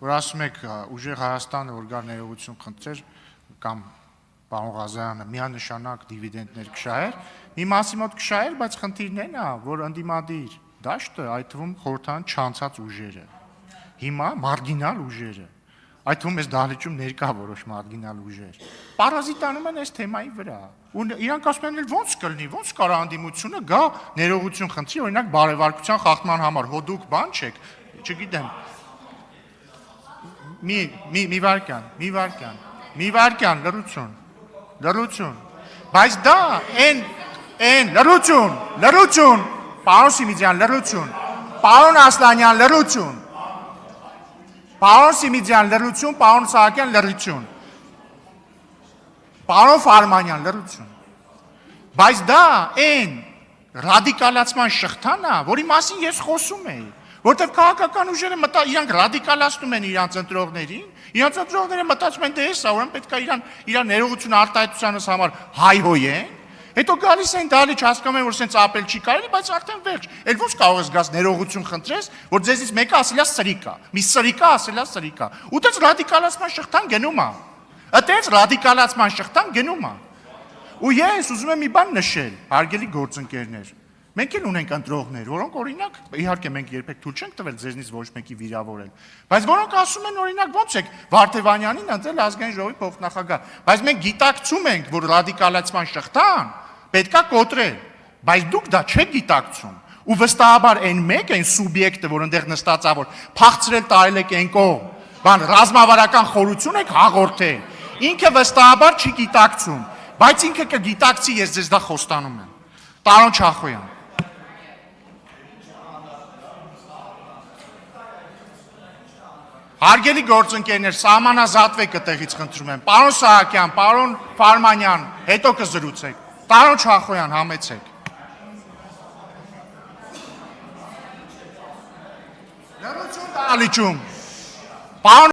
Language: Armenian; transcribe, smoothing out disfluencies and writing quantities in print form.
որ ասում եք ուժեղ Հայաստանը, որ գար ներողություն խնդրեր կամ պարոն Ղազարյանը միանշանակ դիվիդենդներ կշահեր, մի մասի մոտ կշահեր, բայց խնդիրն այն է, որ ընդդիմադիր դաշտը, այդ թվում խորհրդան չանցած ուժերը, հիմա մարգինալ ուժերը, այդ թվում այս դահլիճում ներկա որոշ մարգինալ ուժեր, պարազիտանում են այս թեմայի վրա, ու իրանք ասում են ոնց կլինի, ոնց կարա անդիմությունը գա ներողություն խնդրի, օրինակ բարևարկության խախտման համար, հո դուք բան չեք, չգիտեմ, մի վարքյան, լռություն, բայց դա լռություն, պարոն Սիմիձյան, լռություն, պարոն Ասլանյան, լռություն, պարոն Սիմիձյան, լռություն, պարոն Սահակյան, լռություն, պարոն Ֆարմանյան, լռություն, բայց դա այն ռադիկալացման շղթան է, որի մասին ես խոսում էի, որտեղ քաղաքական ուժերը իրանք ռադիկալացնում են իրանց ընտրողներին, իրանց ընտրողները մտածում են, դե հեսա, ուրեմն պետք է իրան ներողություն արտահայտությանս համար հայհոյեն, հետո գալիս են դալիճ հասկանում են, որ սենց ապել չի կարելի, բայց արդեն վերջ, էլ ոնց կարող ես գաս ներողություն խնդրես, որ ձեզից մեկը ասելա սրիկա, մի սրիկա ասելա սրիկա, ու դες ռադիկալացման շղթան գնում է, ու ես ուզում եմ մի բան նշել, հարգելի գործընկերներ, մենք էլ ունենք ընտրողներ, որոնք օրինակ, իհարկե մենք երբեք թույլ չենք տվել ձեզնից ոչ մեկի վիրավորել, բայց որոնք ասում են օրինակ ոնց եք Վարդևանյանին ընտրել ազգային ժողովի փոխնախագահ, բայց մենք գիտակցում ենք, որ ռադիկալացման շղթան պետքա կոտրել, բայց դուք դա չեք գիտակցում, ու վստահաբար այն մեկ, այն սուբյեկտը, որ ընդեղ նստած է, որ փախցրել տարել եք այն կողմ, բան ռազմավարական խորություն եք հաղորդել, ինքը վստահաբար չի գիտակցում, բայց ինքը կգիտակցի, ես ձեզ դա խոստանում եմ, պարոն Չախոյան։ Հարգելի գործընկերներ, սահմանազատվեք այդտեղից խնդրում եմ, պարոն Սահակյան, պարոն Ֆարմանյան, հետո կզրուցեք, պարոն Չախոյան, համեցեք։ Լռություն դահլիճում, պարոն